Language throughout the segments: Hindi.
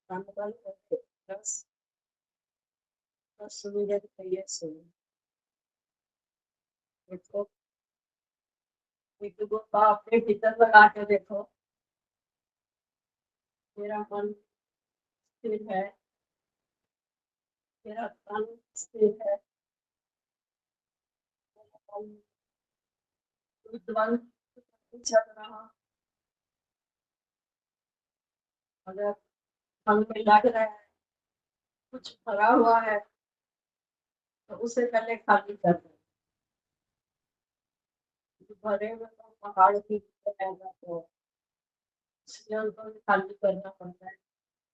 Carnaval das subidas de preço. देखो एक दो अपने भीतर लगा के देखो, मेरा मन स्थिर है, मेरा तन स्थिर है, मेरा मन उद्वल चल रहा। अगर मन में लग रहा है कुछ भरा हुआ है तो उसे पहले खाली कर दो। भरे में तो पहाड़ की तरह तो इसलिए उनको खाली करना पड़ता है।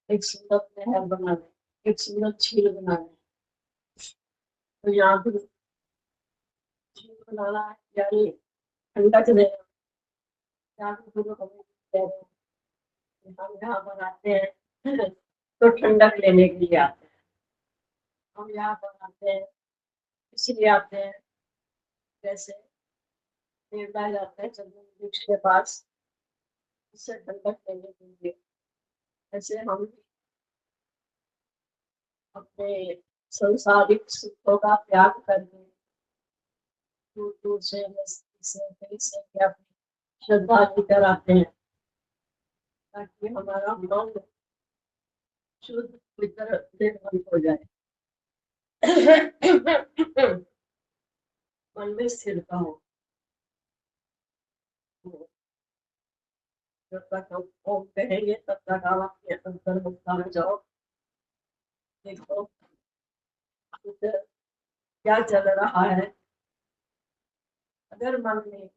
एक सुंदर नहर बनाने, एक सुंदर झील बनाने, तो यहाँ भी झील बनाना है यानी ठंडक देना। यहाँ भी गुरु हमें कह रहे हैं कि हम यहाँ बनाते हैं तो ठंडक लेने के लिए आते हैं। हम यहाँ बनाते हैं इसलिए आते हैं, जैसे देवता जाते हैं चंदन वृक्ष के पास उससे ठंडक लेने के लिए, ऐसे हम अपने संसारिक सुखों का त्याग करके दूर दूर से मस्ती से कहीं से भी अपनी श्रद्धा लेकर आते हैं ताकि हमारा मन शुद्ध पवित्र निर्मल हो जाए। मन में स्थिरता हो। जब तक हम ओम कहेंगे तब तक आप अपने अंतर्मुखता में जाओ, देखो उधर क्या चल रहा है। अगर मन में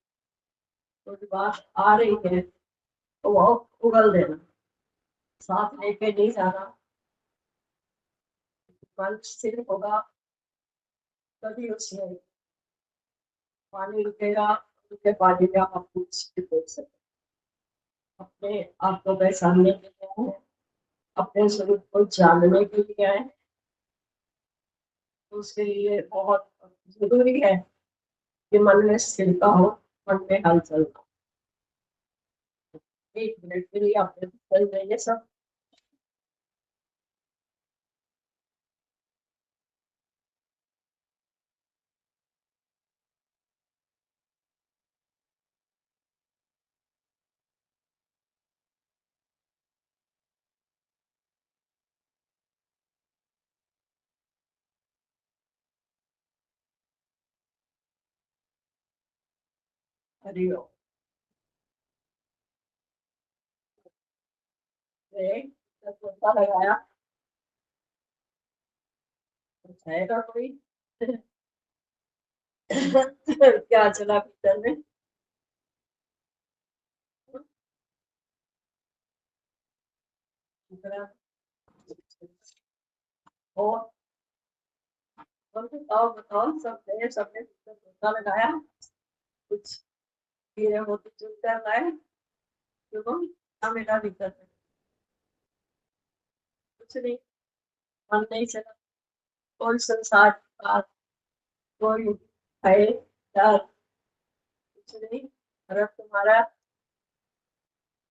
कोई बात आ रही है तो वो उगल देना, साथ लेके नहीं जाना। मन स्थिर होगा तभी उसमें पानी रुकेगा, रुके पानी में आप कुछ भी बोल सकते। अपने आप को पहचानने के लिए आए, अपने स्वरूप को जानने के लिए आए, तो उसके लिए बहुत जरूरी है कि मन में स्थिरता हो, मन में हलचल हो। 1 मिनट के लिए अपने चल जाइए सब। हरिओम। कुत्ता लगाया है कोई क्या चला भीतर में। और बताओ बताओ, सबने कुत्ता लगाया, कुछ कीड़े मोती चुन कर लाए, क्यों मेरा भीतर में कुछ नहीं, मन नहीं चला। कोई संसार की बात, कोई भय डर कुछ नहीं। अगर तुम्हारा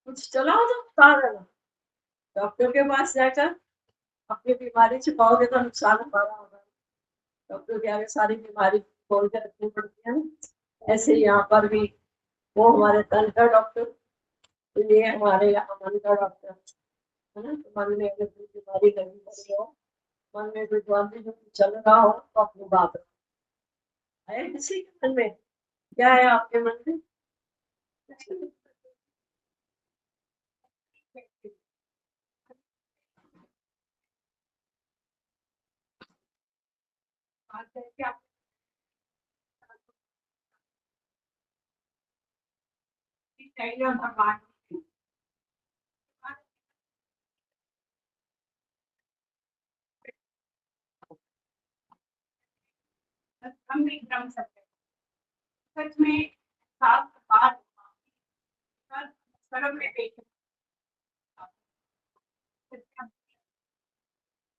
कुछ चला हो तो बता देना, डॉक्टर के पास जाकर अपनी बीमारी छिपाओगे तो नुकसान हमारा होगा। डॉक्टर के आगे सारी बीमारी खोल के रखनी पड़ती है ना, ऐसे ही यहाँ पर भी वो हमारे तन का डॉक्टर, ये हमारे यहाँ मन का डॉक्टर है ना। तो मन में अगर कोई बीमारी लगी पड़ी हो, मन में कोई द्वंद्व जो चल रहा हो तो अपनी बात है किसी के मन में, क्या है आपके मन में। भगवान हम नहीं भ्रम सकते, सच में साफ बात सर्व में देख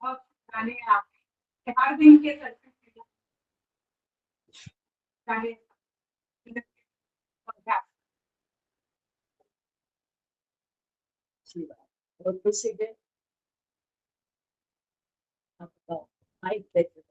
बहुत गाने आपके हर दिन के सत्संग गाने और किसी के माइक देते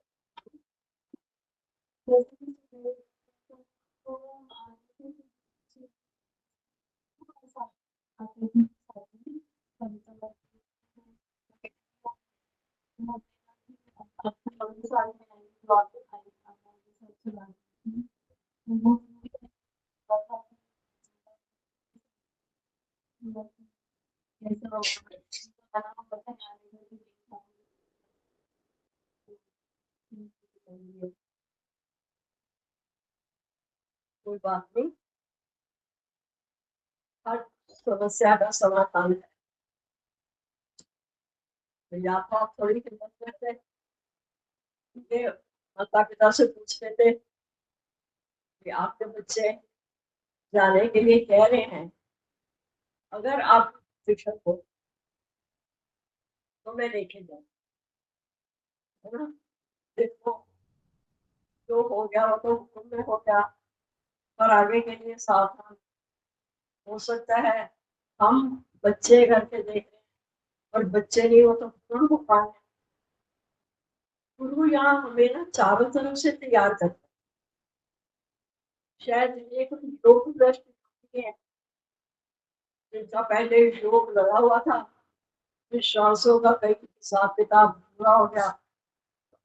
कोई बात नहीं, हर समस्या का समाधान है। तो या तो आप थोड़ी हिम्मत करते माता पिता से पूछ लेते कि आपके बच्चे जाने के लिए कह रहे हैं, अगर आप शिक्षक हो तो मैं लेके जाऊँ, है ना। देखो जो हो गया वो तो हुक्म में हो गया, पर आगे के लिए सावधान। हो सकता है हम बच्चे घर के देख रहे हैं और बच्चे नहीं हो तो कौन हो पाए। गुरु यहाँ हमें ना चारों तरफ से तैयार करता है। शायद एक योग दृष्टि है जिनका पहले योग लगा हुआ था, विश्वासों का कई हिसाब किताब पूरा हो गया,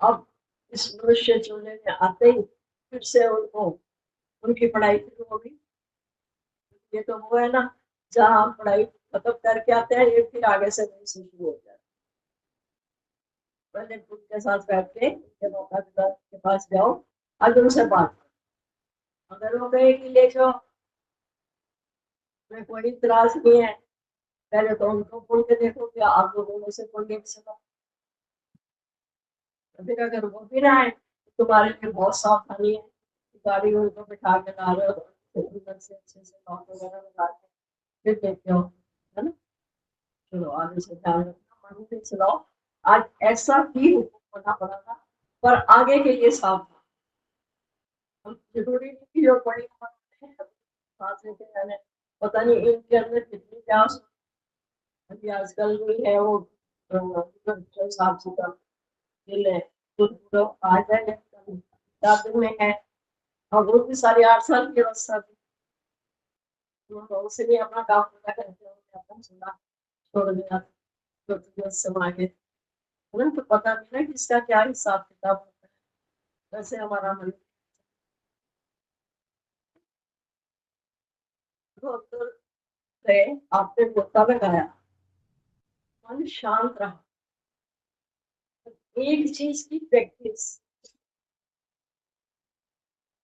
अब इस मनुष्य चूल्हे में आते ही फिर से उनको उनकी पढ़ाई शुरू होगी। ये तो वो है ना, जहाँ हम पढ़ाई खत्म करके आते हैं, ये फिर आगे से नहीं शुरू हो जाए। पहले उनके साथ बैठ के उनके माता पिता के पास जाओ, आज उनसे बात करो। अगर वो कहे कि ले जाओ, मैं कोई इतराज नहीं है, पहले तो उनको बोल के देखो कि आप लोगों में से कोई एक सका। फिर अगर वो भी ना आए तो तुम्हारे लिए बहुत सावधानी है, गाड़ी उनको बिठा के ला रहे हो, उधर से अच्छे से लॉक वगैरह लगा के फिर देखते हो, है ना। चलो आगे से ध्यान रखना, मन से चलाओ। आज ऐसा ही हुक्म होना पड़ा था, पर आगे के लिए सावधान। हम जरूरी नहीं कि जो बड़ी साथ लेके जाने, पता नहीं इनके अंदर कितनी प्यास। अभी आजकल भी है वो साफ सुथरा दिल है, तो आ जाए 4 दिन में है। और वो भी साढ़े 8 साल की अवस्था थी, तो उसे भी अपना काम पूरा करते हुए अपना सुना छोड़ दिया, तो समागे, है ना। तो पता नहीं ना किसका क्या हिसाब किताब होता है। वैसे हमारा मन गए, आपने गोता लगाया, मन शांत रहा, एक चीज की प्रैक्टिस,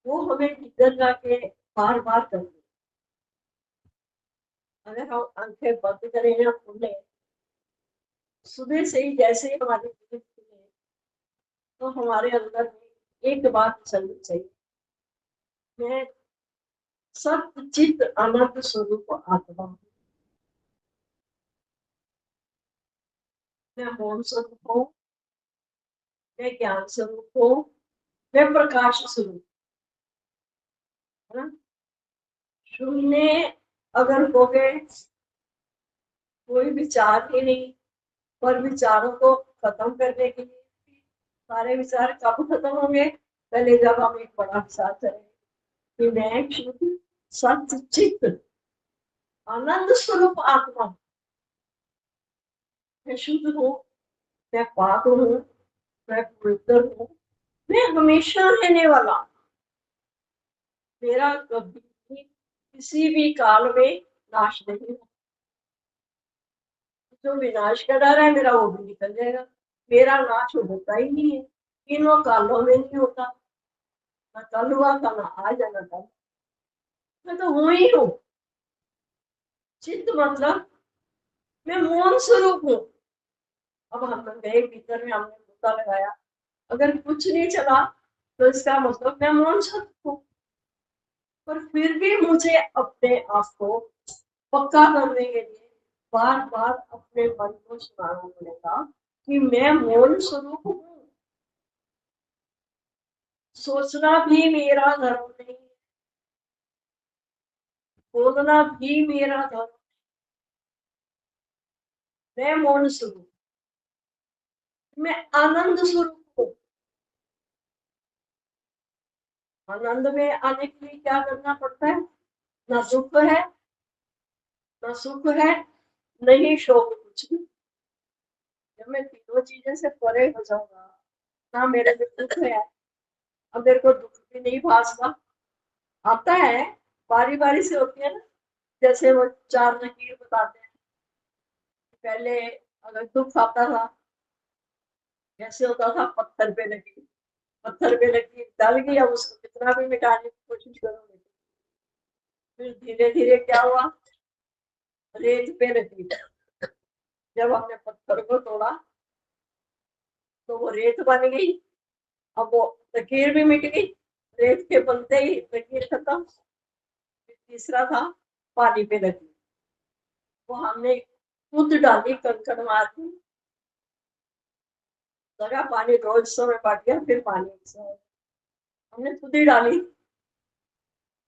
वो हमें भीतर जाके बार बार करनी। अगर हम आंखें बंद करें या खुले, सुबह से ही जैसे ही हमारी नींद खुले, तो हमारे अंदर एक बात चलनी चाहिए, मैं सचित आनंद स्वरूप आत्मा हूँ, मैं मौन स्वरूप हूँ, मैं ज्ञान स्वरूप हूँ, मैं प्रकाश स्वरूप, है ना। शून्य अगर हो गए, कोई विचार ही नहीं, पर विचारों को खत्म करने के लिए सारे विचार कब खत्म होंगे, पहले जब हम एक बड़ा विचार करें कि मैं शुद्ध सचित आनंद स्वरूप आत्मा, मैं शुद्ध हूँ, मैं पाक हूँ, मैं पवित्र हूँ, मैं हमेशा रहने वाला, मेरा कभी भी किसी भी काल में नाश नहीं होगा। जो विनाश का डर है मेरा, वो भी निकल जाएगा। मेरा नाश होता ही नहीं है, तीनों कालों में नहीं होता, ना कल हुआ था, ना आज है, ना कल। मैं तो हूँ ही हूँ। चित्त मतलब मैं मौन स्वरूप हूँ। अब हम गए भीतर में, हमने गोता लगाया, अगर कुछ नहीं चला तो इसका मतलब मैं मौन स्वरूप हूँ। पर फिर भी मुझे अपने आप को पक्का करने के लिए बार बार अपने मन को सुनाना पड़ेगा कि मैं मौन स्वरूप हूँ। सोचना भी मेरा धर्म नहीं, बोलना भी मेरा धर्म, मैं मौन स्वरूप, मैं आनंद स्वरूप हूँ। आनंद में आने के लिए क्या करना पड़ता है? ना दुख है, ना सुख है, नहीं शोक, कुछ भी। जब मैं तीनों चीजें से परे हो जाऊंगा, ना मेरे में दुख है, अब मेरे को दुख भी नहीं भासता। आता है, बारी बारी से होती है ना। जैसे वो चार लकीर बताते हैं, पहले अगर दुख आता था, कैसे होता था? पत्थर पे लकीर, पत्थर पे लकीर डल गई, अब उसको कितना भी मिटाने की कोशिश करोगे। फिर धीरे धीरे क्या हुआ? रेत पे लकीर। जब हमने पत्थर को तोड़ा तो वो रेत बन गई। अब वो लकीर भी मिट गई, रेत के बनते ही लकीर खत्म। तीसरा था पानी पे लकीर, वो हमने खुद डाली, कंकड़ मार दी, लगा पानी रोज समय बांट गया, फिर पानी हमने खुद ही डाली।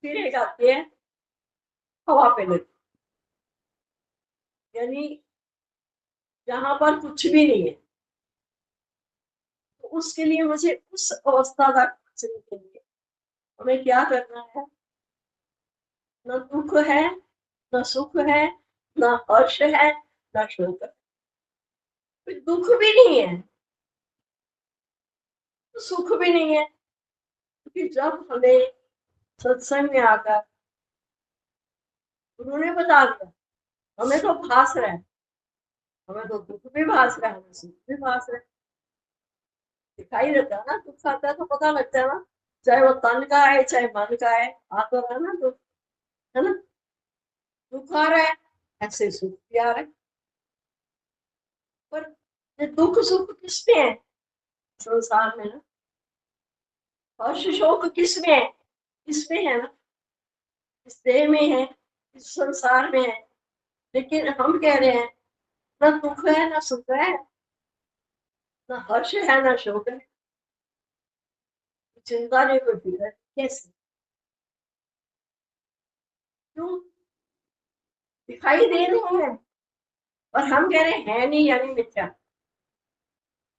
फिर एक आती है हवा पे लगी, यानी जहां पर कुछ भी नहीं है, तो उसके लिए मुझे उस अवस्था तक पहुंचने के लिए हमें क्या करना है? न दुख है, न सुख है, न हर्ष है, न शोक है। फिर दुख भी नहीं है, तो सुख भी नहीं है, क्योंकि जब हमें सत्संग में आकर उन्होंने बता दिया, हमें तो भास रहा है, हमें तो दुख भी भास रहा है, हमें सुख भी भास रहा है। दिखाई देता है ना, दुख आता है तो पता लगता है ना, चाहे वो तन का है चाहे मन का है, आ तो रहा है ना दुख, है ना? दुख आ रहा है, ऐसे सुख भी आ रहा है। पर ये दुख सुख किसमें है संसार में ना? हर्ष शोक किसमें है? इसमें है ना, इस देह में है, इस संसार में है। लेकिन हम कह रहे हैं ना दुख है ना सुख है, ना हर्ष है ना शोक है, चिंता नहीं कोई फिक्र, कैसे? क्यों? दिखाई दे रहे हैं और हम कह रहे हैं नहीं, यानी मिथ्या।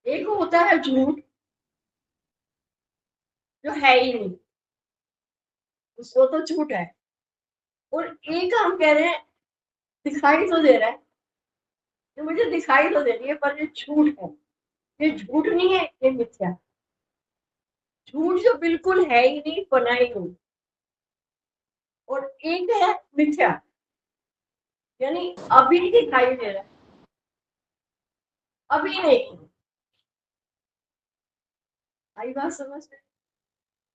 एक होता है झूठ, जो है ही नहीं, उसको तो झूठ है। और एक हम कह रहे हैं दिखाई तो दे रहा है, ये मुझे दिखाई तो दे रही है, पर ये झूठ है। ये झूठ नहीं है, ये मिथ्या। झूठ जो बिल्कुल है ही नहीं, बना ही नहीं। और एक है मिथ्या, यानी अभी दिखाई दे रहा है, अभी नहीं। आई बात समझ में?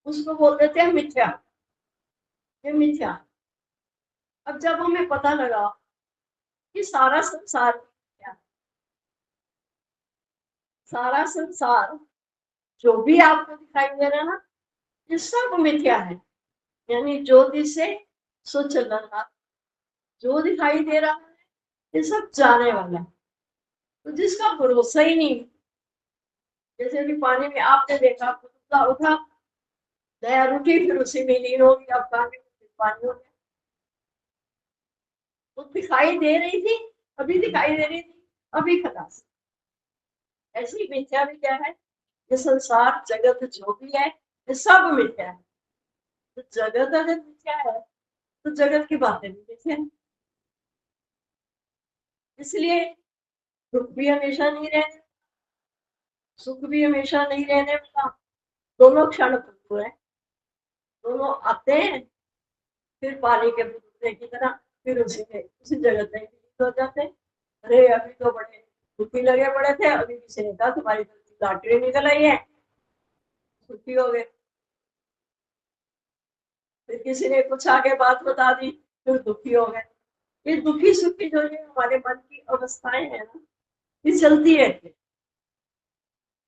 उसको बोल देते हैं मिथ्या, ये मिथ्या। अब जब हमें पता लगा कि सारा संसार मिथ्या, सारा संसार जो भी आपको दिखाई दे रहा है ना, ये सब मिथ्या है। यानी जो दिसे सो चलना, जो दिखाई दे रहा है ये सब जाने वाला है। तो जिसका भरोसा ही नहीं, जैसे भी पानी में आपने देखा, उठा उठा, लहर उठी, फिर उसी में लीन होगी, अब पानी पानी हो गया। वो दिखाई दे रही थी, अभी दिखाई दे रही थी, अभी खलास। ऐसी मिथ्या भी क्या है? ये संसार जगत जो भी है, ये सब मिथ्या है। तो जगत अगर मिथ्या है, तो जगत की बातें भी मिथ्या है। इसलिए दुख भी हमेशा नहीं रहने, सुख भी हमेशा नहीं रहने वाला। दोनों क्षण भंगुर है, दोनों आते हैं, फिर पानी के बूंदे की तरह, फिर उसी जगत में हो जाते हैं। अरे अभी तो बड़े दुखी लगे पड़े थे, अभी किसी ने कहा तुम्हारी लॉटरी निकल आई है, दुखी हो गए। फिर किसी ने कुछ आगे बात बता दी, फिर दुखी हो गए। ये दुखी सुखी जो ये हमारे मन की अवस्थाएं है ना, ये चलती रहती है।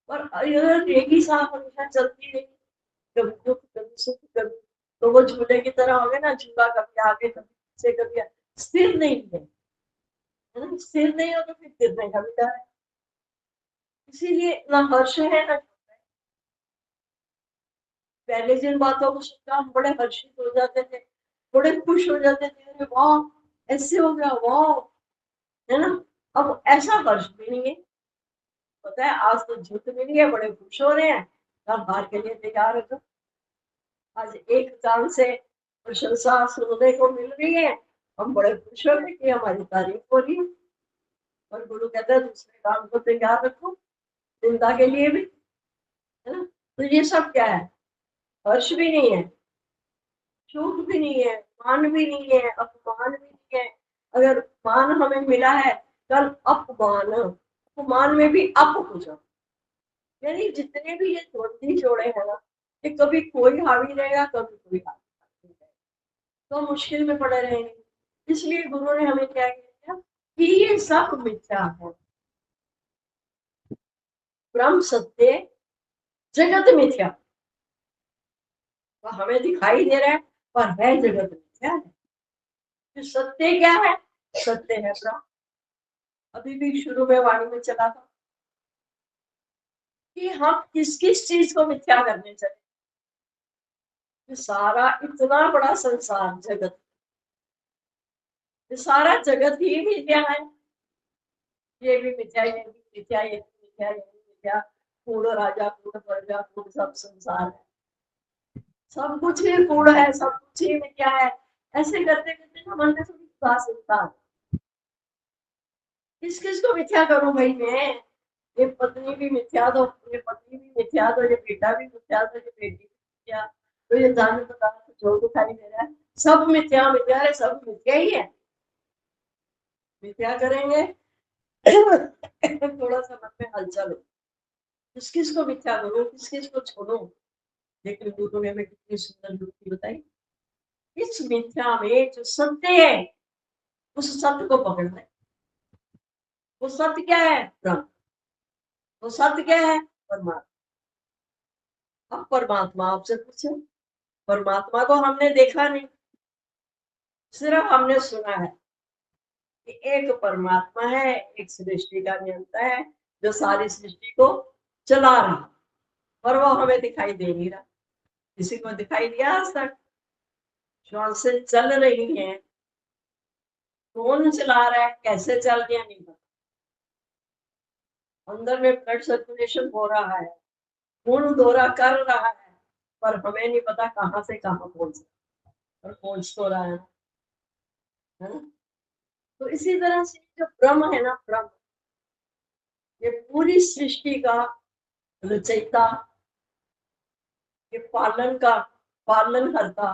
और अगर एक ही साथ हमेशा चलती रही, कभी दुख कभी सुख कभी, तो वो झूले की तरह हो गए ना, झूला कभी आगे कभी पीछे कभी स्थिर नहीं है। स्थिर नहीं हो तो फिर गिरने का भी डर है। इसीलिए ना हर्ष है ना। पहले जिन बातों को सुनकर हम बड़े हर्षित हो जाते थे, बड़े खुश हो जाते थे, अरे वाह ऐसे हो गया, वाह, है ना? अब ऐसा हर्ष भी नहीं है। पता है आज तो जीत मिली है, बड़े खुश हो रहे हैं, अब हार के लिए तैयार हो जाओ। आज एक कान से प्रशंसा सुनने को मिल रही है, हम बड़े खुश हो गए कि हमारी तारीफ हो रही है। और गुरु कहते हैं दूसरे काम को तैयार रखो चिंता के लिए भी, है ना। तो ये सब क्या है, हर्ष भी नहीं है, सुख भी नहीं है, मान भी नहीं है, अपमान भी नहीं है। अगर मान हमें मिला है, कल अपमान, अपमान में भी अप हो जाओ। यानी जितने भी ये द्वंद्वी जोड़े हैं ना, ये कभी कोई हावी रहेगा, कभी कोई हावी रहेगा, तो मुश्किल में पड़े रहेंगे। इसलिए गुरु ने हमें क्या किया कि ये सब मिथ्या है, ब्रह्म सत्य, जगत मिथ्या। तो हमें दिखाई दे रहा है पर है जगत मिथ्या है। तो सत्य क्या है, सत्य है ब्रह्म। अभी भी शुरू में वाणी में चला था कि हम किस किस चीज को मिथ्या करने चले। सारा इतना बड़ा संसार जगत, सारा जगत ही मिथ्या है। ये भी मिथ्या, ये भी मिथ्या, ये भी मिथ्या, ये भी मिथ्या। कूड़ राजा, कूड़ प्रजा, कूड़ सब संसार है, सब कुछ ही कूड़ है, सब कुछ ही मिथ्या है। ऐसे करते करते ना मन में थोड़ी उदास होता है, किस किस को मिथ्या करूं भाई मैं। ये पत्नी भी मिथ्या दो, ये पति भी मिथ्या दो, ये बेटा भी मिथ्या दो, ये बेटी भी मिथ्या, तो ये जान पदार्थ जो दिखाई दे रहा है सब मिथ्या मिथ्या है, सब मिथ्या ही है। मिथ्या करेंगे थोड़ा सा मन में हलचल हो, किस किस को मिथ्या करो, किस किस को छोड़ो। लेकिन गुरु ने हमें कितनी सुंदर युक्ति बताई, इस मिथ्या में जो सत्य है उस सत्य को पकड़ना है। वो सत्य क्या है, ब्रह्म। वो सत्य क्या है, परमात्मा। अब परमात्मा आपसे पूछे, परमात्मा को हमने देखा नहीं, सिर्फ हमने सुना है कि एक परमात्मा है, एक सृष्टि का नियंता है जो सारी सृष्टि को चला रहा, पर वो हमें दिखाई दे नहीं रहा। किसी को दिखाई दिया आज तक, श्वासें चल रही हैं, कौन चला रहा है, कैसे चल रही है नहीं पता। अंदर में ब्लड सर्कुलेशन हो रहा है, खून दौरा कर रहा है, पर हमें नहीं पता कहाँ से कहाँ पहुंच और पहुंच तो रहा है ना। तो इसी तरह से जो ब्रह्म है ना, ब्रह्म ये पूरी सृष्टि का रचयिता, ये पालन करता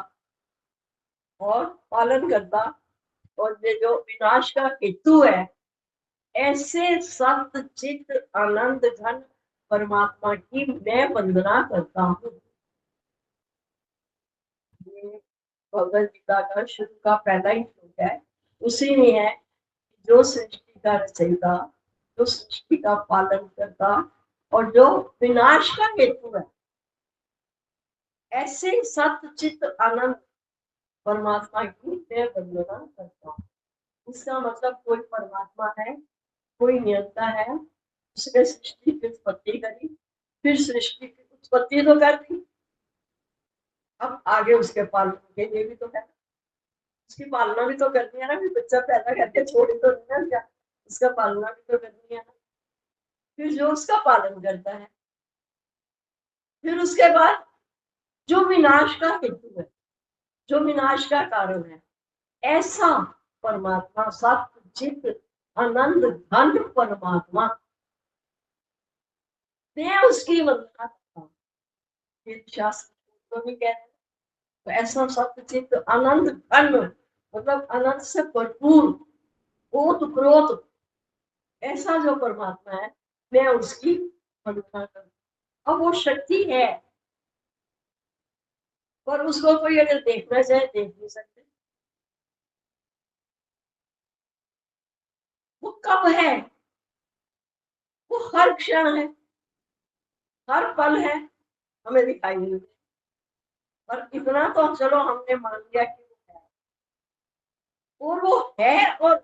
और पालन करता, और ये जो विनाश का हेतु है, ऐसे सत्य चित्त आनंद घन परमात्मा की मैं वंदना करता हूँ। भगवद गीता का शुरू का पहला ही श्लोक है, उसी में है जो सृष्टि का रचयिता, जो सृष्टि का पालन करता और जो विनाश का हेतु है, ऐसे सत्य चित्त आनंद परमात्मा की मैं वंदना करता हूँ। इसका मतलब कोई परमात्मा है, कोई नियंता है, उसने सृष्टि की उत्पत्ति करी, फिर सृष्टि की उत्पत्ति तो कर दी, अब आगे उसके पालन के लिए भी तो है, उसकी पालना भी तो करनी है ना। फिर बच्चा पैदा करके छोड़ तो नहीं ना, क्या उसका पालना भी तो करनी है ना। फिर जो उसका पालन करता है, फिर उसके बाद जो विनाश का हेतु है, जो विनाश का कारण है, ऐसा परमात्मा सत्य चित्त आनंद घन परमात्मा, मैं उसकी वंदना करता हूँ। ये शास्त्र तो नहीं कह रहे। तो ऐसा सत्य चित्त आनंद घन, मतलब आनंद से भरपूर, ओत प्रोत, ऐसा जो परमात्मा है, मैं उसकी वंदना करता हूँ। अब वो शक्ति है, पर उसको कोई अगर देखना चाहे देख नहीं सकते। वो कब है, वो हर क्षण है, हर पल है, हमें दिखाई नहीं देता। पर इतना तो चलो हमने मान लिया कि वो है, और वो है और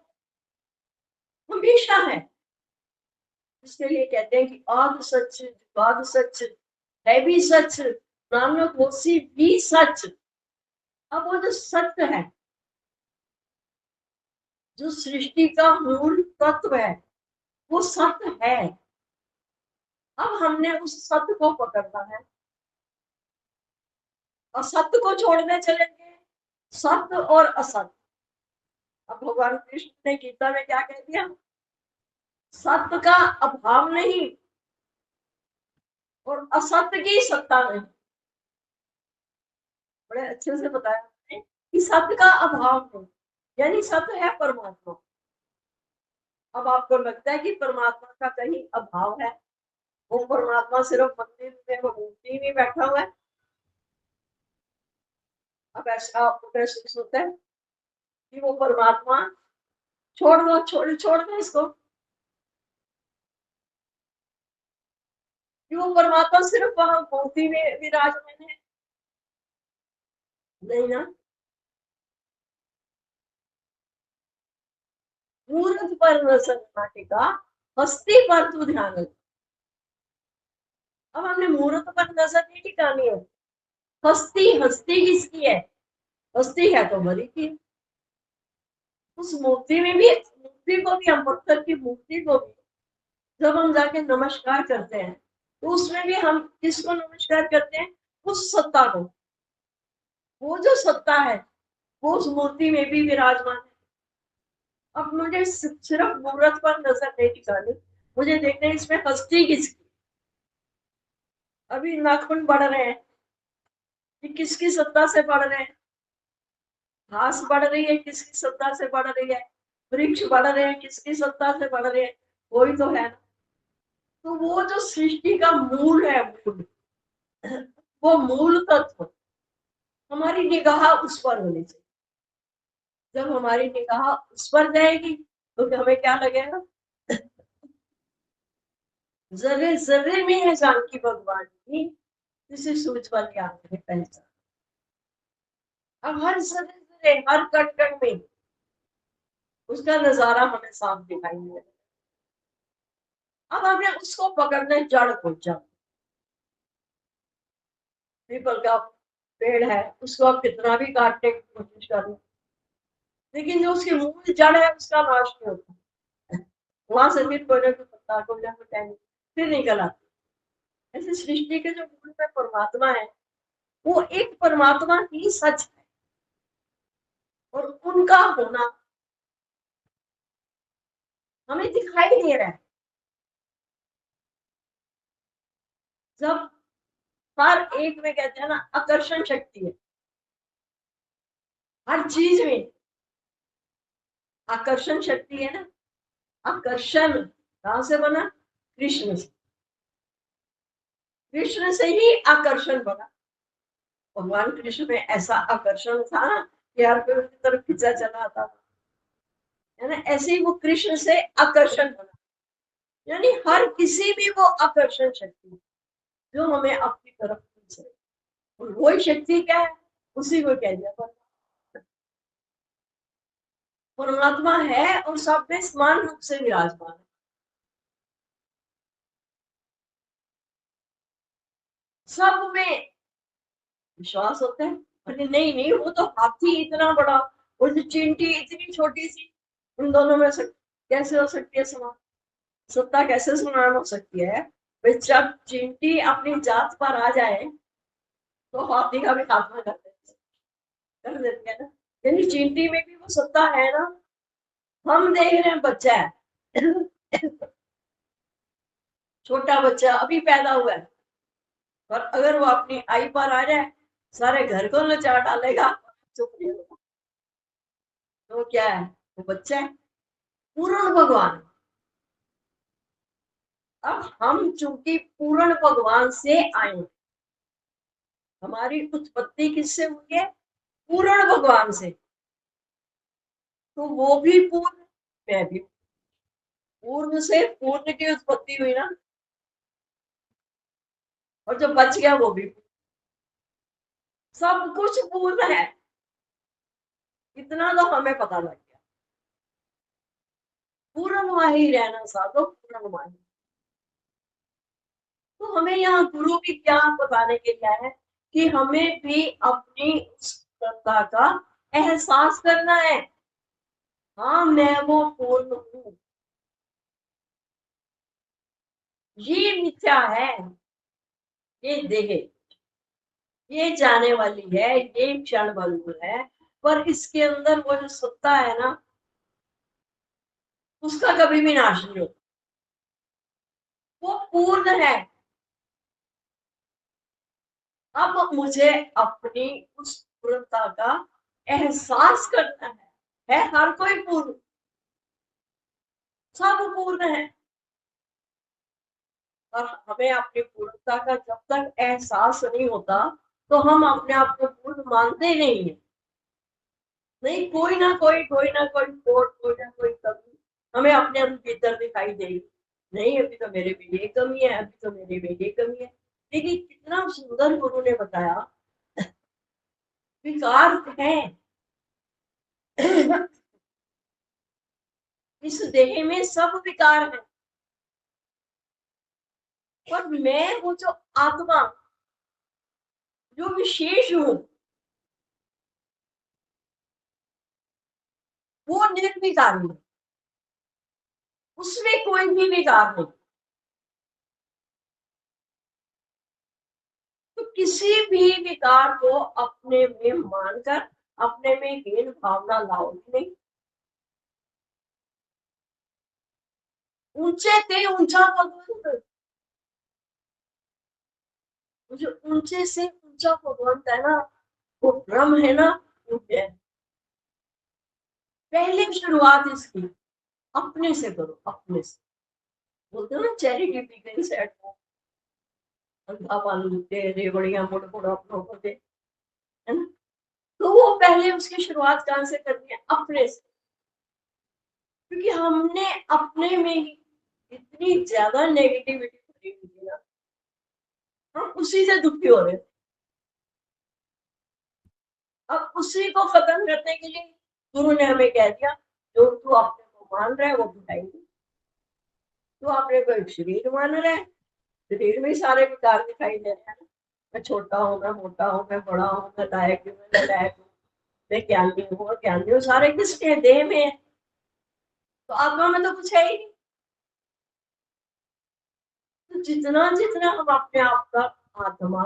हमेशा है। इसके लिए कहते हैं कि आद सच, बाद सच, है भी सच, नानक होसी भी सच। अब वो जो सत्य है, जो सृष्टि का मूल तत्व है, वो सत्य है। अब हमने उस सत्य को पकड़ना है, असत्य को छोड़ने चलेंगे, सत्य और असत्य। अब भगवान कृष्ण ने गीता में क्या कह दिया? सत्य का अभाव नहीं और असत्य की सत्ता नहीं। बड़े अच्छे से बताया कि सत्य का अभाव नहीं, यानी सत्य है परमात्मा। अब आपको लगता है कि परमात्मा का कहीं अभाव है? वो परमात्मा सिर्फ मंदिर में वो मूर्ति में बैठा हुआ है? अब ऐसा आपको कैसे सोचता है कि वो परमात्मा छोड़ दो, छोड़ दो इसको, कि वो परमात्मा सिर्फ वहां मूर्ति में विराजमान है? नहीं ना। मूर्त पर नजर नाटिका, हस्ती पर तू ध्यान रख। अब हमने मूर्त पर नजर नहीं टिकानी है। हस्ती, हस्ती किसकी है? हस्ती है तो मरी की। उस मूर्ति में भी, मूर्ति को भी, हम पत्थर की मूर्ति को भी जब हम जाके नमस्कार करते हैं तो उसमें भी हम किसको नमस्कार करते हैं? उस सत्ता को। वो जो सत्ता है वो उस मूर्ति में भी विराजमान है। अब मुझे सिर्फ मूर्त पर नजर नहीं टिकानी, मुझे देखना है इसमें हस्ती किसकी। अभी नाखून बढ़ रहे हैं, कि किसकी सत्ता से बढ़ रहे हैं? घास बढ़ रही है, किसकी सत्ता से बढ़ रही है? वृक्ष बढ़ रहे हैं, किसकी सत्ता से बढ़ रहे हैं? कोई तो है। तो वो जो सृष्टि का मूल है, मूल, वो मूल तत्व, हमारी निगाह उस पर होनी चाहिए। जब हमारी निगाह उस पर जाएगी तो हमें क्या लगेगा? जर्रे जर्रे में है जानकी भगवान की, किसी सूझ वाली आंखें पहचान। अब हर जर्रे जर्रे, हर कण कण में उसका नजारा हमें साफ दिखाई दे रहा है। अब हमें उसको पकड़ने जड़ को, जड़ पीपल का पेड़ है, उसको आप कितना भी काटने की कोशिश कर लो, लेकिन जो उसकी मूल जड़ है उसका नाश नहीं होता। वहां से फिर कोई ना कोई पत्ता, कोई ना कोई टहनी फिर निकल आती। ऐसे सृष्टि के जो मूल में परमात्मा है, वो एक परमात्मा ही सच है, और उनका होना हमें दिखाई दे रहा है। जब हर एक में कहते हैं ना, आकर्षण शक्ति है हर चीज में। आकर्षण शक्ति है ना। आकर्षण कहां से बना? कृष्ण से। कृष्ण से ही आकर्षण बना। भगवान कृष्ण में ऐसा आकर्षण था ना कि हर कोई उनकी तरफ खींचा चला आता था, है ना। ऐसे ही वो कृष्ण से आकर्षण बना, यानी हर किसी में वो आकर्षण शक्ति जो हमें अपनी तरफ खींच रही। और वही शक्ति क्या है? उसी को कह दिया परमात्मा है, और सब में समान रूप से विराजमान है। सब में विश्वास होता है। अरे नहीं नहीं, वो तो हाथी इतना बड़ा और जो चींटी इतनी छोटी सी, उन दोनों में कैसे हो सकती है समान? सत्ता कैसे समान हो सकती है? भाई जब चींटी अपनी जात पर आ जाए तो हाथी का भी खात्मा कर देते हैं ना। यानी चींटी में भी वो सत्ता है ना। हम देख रहे हैं बच्चा है, छोटा बच्चा अभी पैदा हुआ है, और अगर वो अपनी आई पर आ जाए सारे घर को नचा डालेगा, चुप नहीं होगा। तो क्या है? वो बच्चा है, पूर्ण भगवान। अब हम चूंकि पूर्ण भगवान से आए, हमारी उत्पत्ति किससे हुई है? पूर्ण भगवान से। तो वो भी पूर्ण, मैं भी पूर्ण से पूर्ण की उत्पत्ति हुई ना। और जो बच गया वो भी, सब कुछ पूर्ण है। इतना तो हमें पता लग गया। पूर्णमाही रहना साधो, पूर्णमाही। तो हमें यहाँ गुरु भी क्या बताने के लिए है कि हमें भी अपनी सत्ता का एहसास करना है। हाँ, मैं वो पूर्ण हूँ, ये मिथ्या है, ये देह। ये जाने वाली है, ये क्षण भंगुर है, पर इसके अंदर वो जो सत्ता है ना, उसका कभी भी नाश नहीं होता, वो पूर्ण है। अब मुझे अपनी उस पूर्णता का एहसास करना है हर कोई पूर्ण, सब पूर्ण है, और हमें अपनी पूर्णता का जब तक एहसास नहीं होता तो हम अपने आप को पूर्ण मानते नहीं है। नहीं, कोई ना कोई खोट, कोई ना कोई कमी हमें अपने भीतर दिखाई देगी। नहीं, अभी तो मेरे में ये कमी है, अभी तो मेरे में ये कमी है। लेकिन कितना सुंदर गुरु ने बताया, विकार है इस देह में, सब विकार है, पर मैं वो जो आत्मा, जो विशेष हूँ, वो निर्विकारी है, उसमें कोई भी विकार नहीं। तो किसी भी विकार को अपने में मानकर अपने में हीन भावना लाओ नहीं। ऊंचे ते ऊंचा भगवंत, जो ऊंचे से ऊंचा भगवंत है ना, वो ब्रह्म है ना, वो है। पहले शुरुआत इसकी अपने से करो, अपने से। बोलते हो ना, चैरिटी बिगिंस एट होम, अंधा पानी दे रेवड़ियां मुड़ मुड़ अपनों को दे, है ना। तो वो पहले उसकी शुरुआत कहां से करनी है? अपने से। क्योंकि हमने अपने में ही इतनी ज्यादा नेगेटिविटी भरी हुई है ना, हम उसी से दुखी हो रहे हैं। अब उसी को खत्म करने के लिए गुरु ने हमें कह दिया, जो तू अपने को मान रहा है वो बुझाएंगे। तू अपने को एक शरीर मान रहा है, शरीर में सारे विकार दिखाई दे रहे हैं। मैं छोटा हूँ, मैं मोटा हूँ, मैं बड़ा हूँ, मैं लायक हूँ, मैं लायक हूँ, मैं ज्ञानी हूँ और ज्ञानी हूँ, सारे किसके देह में है? तो आत्मा में तो कुछ है ही नहीं। तो जितना जितना हम अपने आप का आत्मा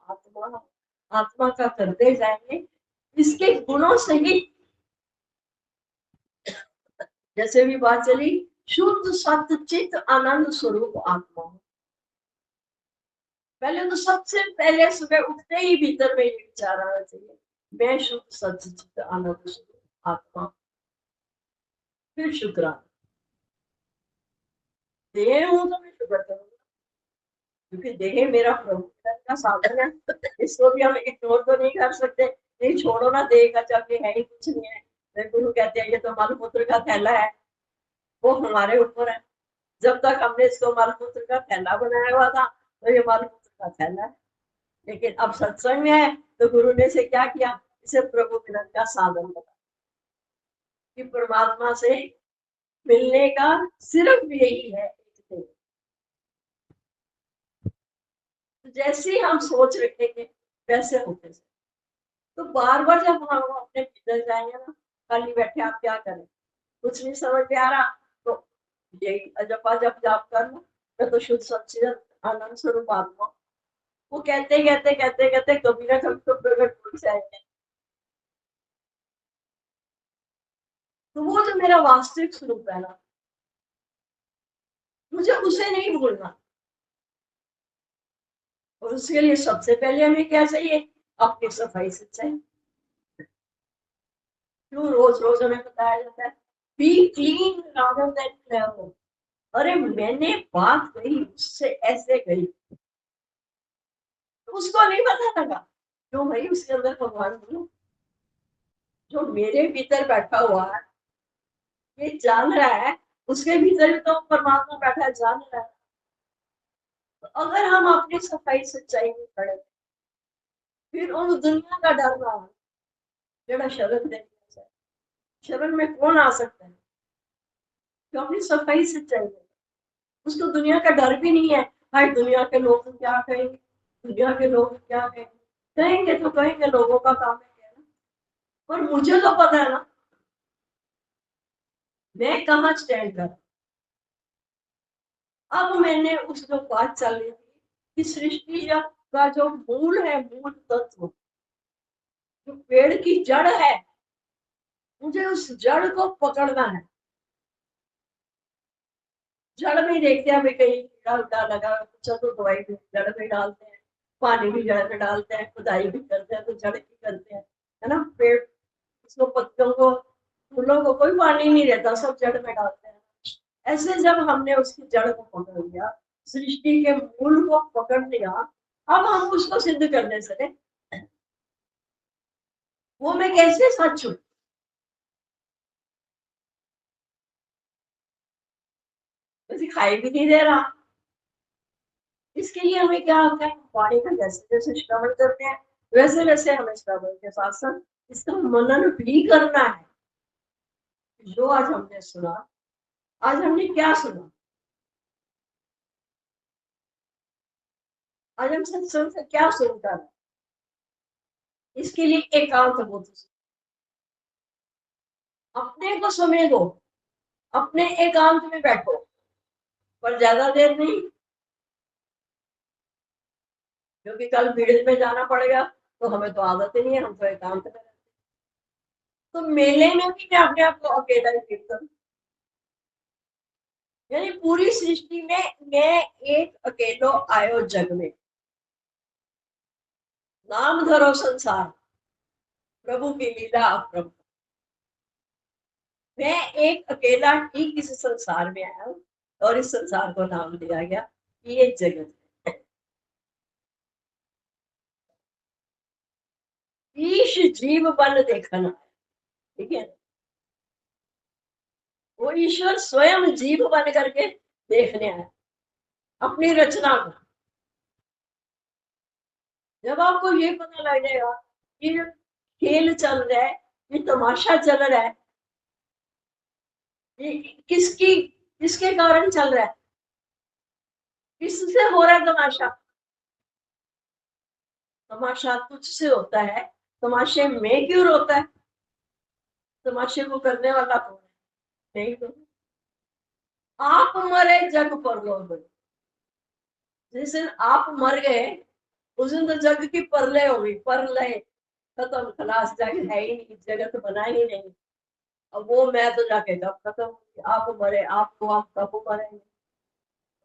आत्मा आत्मा का करते जाएंगे, इसके गुणों से ही, जैसे भी बात चली, शुद्ध सत्य चित आनंद स्वरूप आत्मा। पहले तो सबसे पहले सुबह उठते ही भीतर में ये विचार आना चाहिए, मैं शुद्ध सत्य चित आनंद स्वरूप आत्मा। फिर शुक्राना, देह हूं तो मैं शुक्र करूंगा, क्योंकि देह मेरा प्रभु का साधन है, इसको भी हम इग्नोर तो नहीं कर सकते। नहीं, छोड़ो ना, देह का जब ये है ही कुछ नहीं है। गुरु कहते हैं ये तो मलमूत्र का थैला है, वो हमारे ऊपर है। जब तक हमने इसको मलमूत्र का थैला बनाया हुआ था, तो ये मलमूत्र का थैला है। लेकिन अब सत्संग में है तो गुरु ने से क्या किया, इसे प्रभु मिलन का साधन बना, कि परमात्मा से मिलने का सिर्फ यही है। तो जैसे ही हम सोच रखेंगे वैसे होते से, तो बार बार जब हम अपने भीतर जाएंगे ना, खाली बैठे आप क्या करें, कुछ नहीं समझ में आ रहा, तो यही अजपा जब जाप कर लो, मैं तो शुद्ध सच्चिद आनंद स्वरूप आत्मा। वो कहते कहते कहते कहते कभी ना कभी तो प्रकट हो जाएंगे। तो वो जो मेरा वास्तविक स्वरूप है ना, मुझे उसे नहीं भूलना। और उसके लिए सबसे पहले हमें क्या चाहिए? अपनी सफाई से चाहिए। क्यों रोज रोज हमें बताया जाता है, B clean rather than clever. अरे मैंने बात कही, उससे ऐसे कही, तो उसको नहीं पता लगा, क्यों भाई? उसके अंदर भगवान बोलो, जो मेरे भीतर बैठा हुआ है, ये जान रहा है, उसके भीतर भी तो परमात्मा बैठा है, जान रहा है। तो अगर हम अपनी सफाई सच्चाई में खड़े, फिर उन दुनिया का डर ना हो, जरा शरण दे। शरण में कौन आ सकता है जो अपनी सफाई सच्चाई में? उसको दुनिया का डर भी नहीं है, भाई दुनिया के लोग क्या कहेंगे, दुनिया के लोग क्या कहेंगे। कहेंगे तो कहेंगे, लोगों का काम है कहना, पर मुझे तो पता है ना मैं कहाँ स्टैंड कर। अब मैंने उस जो बात चल रही थी कि सृष्टि जब का जो मूल है, मूल तत्व जो पेड़ की जड़ है, मुझे उस जड़ को पकड़ना है। जड़ में देखते हैं कहीं कीड़ा उड़ा लगा, चलो दवाई भी जड़ में डालते हैं, पानी भी जड़ में डालते हैं, खुदाई भी करते हैं, तो जड़ की करते हैं, है ना। पेड़ उसको, पत्तियों को, फूलों को कोई पानी नहीं रहता, सब जड़ में डालते हैं। ऐसे जब हमने उसकी जड़ को पकड़ लिया, सृष्टि के मूल को पकड़ लिया, अब हम उसको सिद्ध करने चले। वो मैं कैसे सच हूं? दिखाई भी नहीं दे रहा। इसके लिए हमें क्या होता है, वाणी का जैसे जैसे श्रवण करते हैं, वैसे वैसे हमें श्रवण के साथ साथ इसका मनन भी करना है। जो आज हमने सुना, आज हमने क्या सुना, आज हम सत्संग से क्या सुनकर है? इसके लिए एकांत बोध, अपने को समय दो, अपने एकांत में बैठो, पर ज्यादा देर नहीं, क्योंकि कल भीड़ में जाना पड़ेगा, तो हमें तो आदत ही नहीं है, हम तो एकांत में रहते। तो मेले में भी मैं अपने आप को अकेला ही फील करूं, यानी पूरी सृष्टि में मैं एक अकेलो आयो जग में, नाम धरो संसार, प्रभु की लीला प्रभु। मैं एक अकेला ठीक इस संसार में आया हूँ, और इस संसार को नाम दिया गया कि ये जगत है। ईश जीव बन देखना, ठीक है। वो ईश्वर स्वयं जीव बन करके देखने आया अपनी रचना को। जब आपको ये पता लग जाएगा कि खेल चल रहा है, ये तमाशा चल रहा है, ये किसकी, किसके कारण चल रहा है, किससे हो रहा है तमाशा? तमाशा तुझसे होता है, तमाशे में क्यों रोता है? तमाशे को करने वाला कौन है? नहीं तो आप मरे जग पर लोग, जिस दिन आप मर गए उस दिन तो जग की परलय होगी, परलय खत्म, खलास, जग है ही नहीं, जगत बना ही नहीं। अब वो मैं तो जाके कब खत्म होगी, आप मरे, आपको हम कब मरेंगे?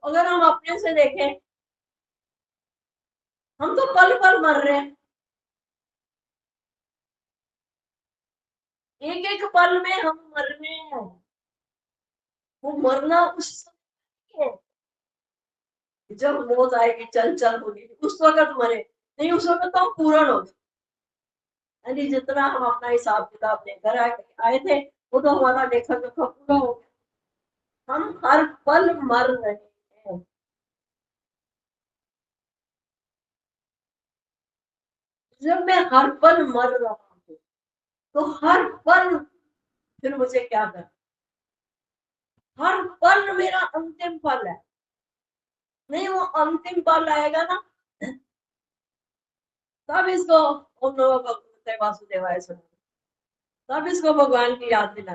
अगर हम अपने से देखें, हम तो पल पल मर रहे हैं, एक एक पल में हम मर रहे हैं। वो मरना उस समय है जब मौत आएगी, चल चल होगी, उस वक्त मरे, नहीं उस वक्त तो हम पूर्ण हो गए। यानी जितना हम अपना हिसाब किताब लेकर आए थे, वो तो हमारा लेखा जोखा पूरा हो गया। हम हर पल मर रहे हैं। जब मैं हर पल मर रहा हूँ, तो हर पल फिर मुझे क्या करना? हर पल मेरा अंतिम पल है। नहीं, वो अंतिम पल आएगा ना, तब इसको ओम नमो भगवते वासुदेवाय सुना, तब इसको भगवान की याद दिला।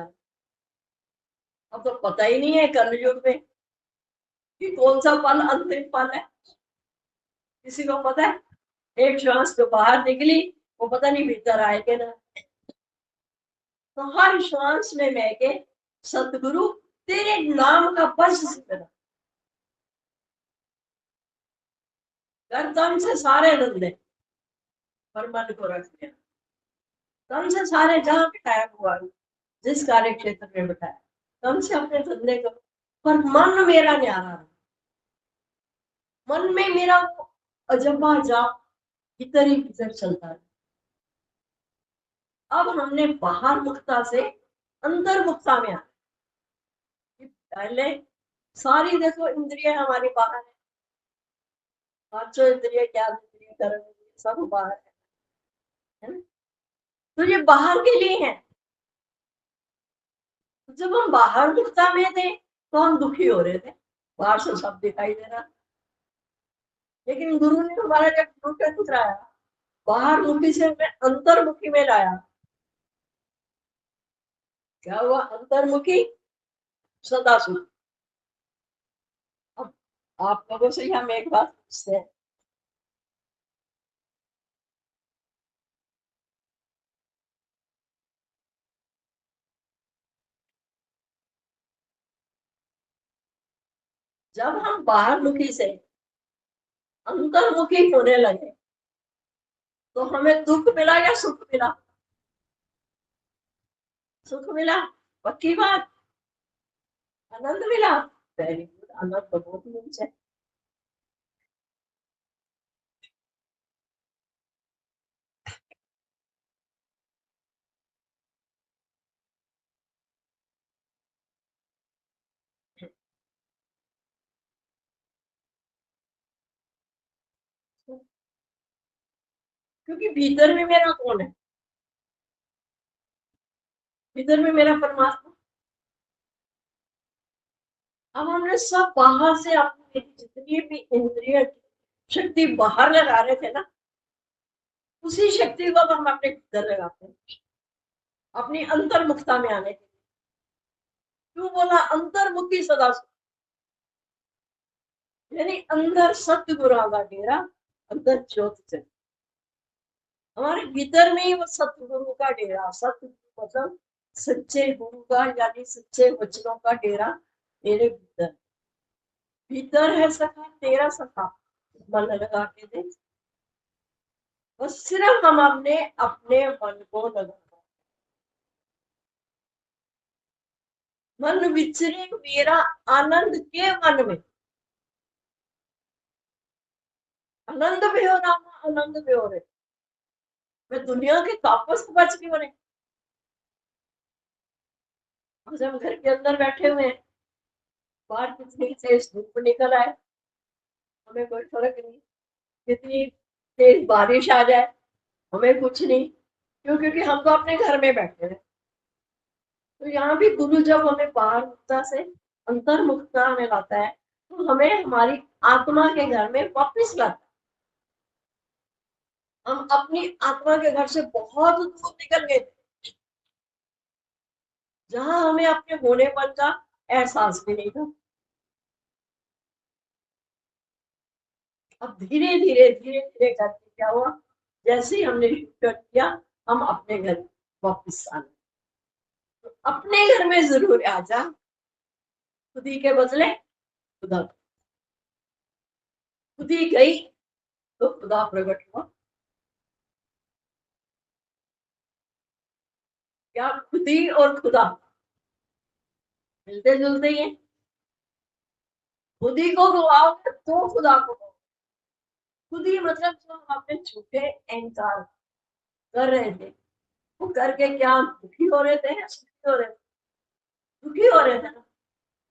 अब तो पता ही नहीं है कलयुग में कि कौन सा पल अंतिम पल है। किसी को पता है? एक श्वास तो बाहर निकली, वो पता नहीं भीतर आए कि ना। तो हर श्वास में मैं के सतगुरु तेरे नाम का बस सिमरन कर, तन से सारे धंधे, पर मन को रख दिया। तन से सारे जहां बिठाया हुआ, जिस कार्य क्षेत्र में बिठाया, तन से अपने धंधे करो, पर मन मेरा न्यारा रहा। मन में मेरा वो अजबा जाप भीतर ही भीतर चलता है। अब हमने बाहर मुक्ता से अंतर मुक्ता में आ, पहले सारी देखो इंद्रिय हमारी बाहर है, पांचों इंद्रिय, ज्ञान इंद्रिय, कर्म इंद्रिय, सब बाहर है ना। तो ये बाहर के लिए है। जब हम बाहर मुक्ता में थे तो हम दुखी हो रहे थे, बाहर से सब दिखाई दे रहा, लेकिन गुरु ने हमारा जब टूटे उतराया, बाहर मुखी से हमें अंतर्मुखी में लाया। क्या हुआ? अंतर्मुखी सदा सुख। अब आप लोगों से हम एक बात पूछते हैं, जब हम बाहर मुखी से अंतर्मुखी होने लगे तो हमें दुख मिला या सुख मिला? सुख मिला, पक्की बात। आनंद मिला, वेरी गुड, आनंद तो बहुत नीचे है। क्योंकि भीतर में मेरा कौन है? भीतर में मेरा परमात्मा। अब हमने सब बाहर से अपनी जितनी भी इंद्रिय शक्ति बाहर लगा रहे थे ना, उसी शक्ति को अब हम अपने भीतर लगाते हैं, अपनी अंतर्मुखता में आने के लिए। क्यों बोला अंतर्मुखी सदा? यानी अंदर सतगुरु का डेरा, अंदर ज्योत चल, हमारे भीतर में ही वो सतगुरु का डेरा, सतगुरु मतलब सच्चे गुरु का, यानी सच्चे वचनों का डेरा मेरे भीतर। भीतर है सखा तेरा सखा, मन लगा के देख। बस सिर्फ हम अपने अपने मन को लगाना। मन विचरे मेरा आनंद के मन में, आनंद में हो रामा, आनंद में हो रहे। मैं दुनिया के तापस को बच क्यों रहे? हम घर के अंदर बैठे हुए हैं, बाहर कितनी तेज धूप निकल आए, हमें कोई फर्क नहीं। कितनी तेज बारिश आ जाए, हमें कुछ नहीं। क्यों? क्योंकि हम तो अपने घर में बैठे हैं। तो यहाँ भी गुरु जब हमें बाहर मुक्ता से अंतर्मुखता में लाता है, तो हमें हमारी आत्मा के घर में वापस लाता है। हम अपनी आत्मा के घर से बहुत दूर निकल गए, जहां हमें अपने होनेपन का एहसास भी नहीं था। अब धीरे धीरे धीरे धीरे करके क्या हुआ, जैसे ही हमने शुरू किया, हम अपने घर वापस आने। तो अपने घर में जरूर आ जा, खुदी के बदले खुदा, खुदी गई तो खुदा प्रकट हुआ। क्या खुदी और खुदा मिलते जुलते ही हैं? खुदी को गवाओगे तो खुदा को गवाओ। खुदी मतलब जो हम अपने झूठे अहंकार कर रहे थे, वो करके क्या दुखी हो रहे थे या सुखी हो रहे थे? दुखी हो रहे थे ना।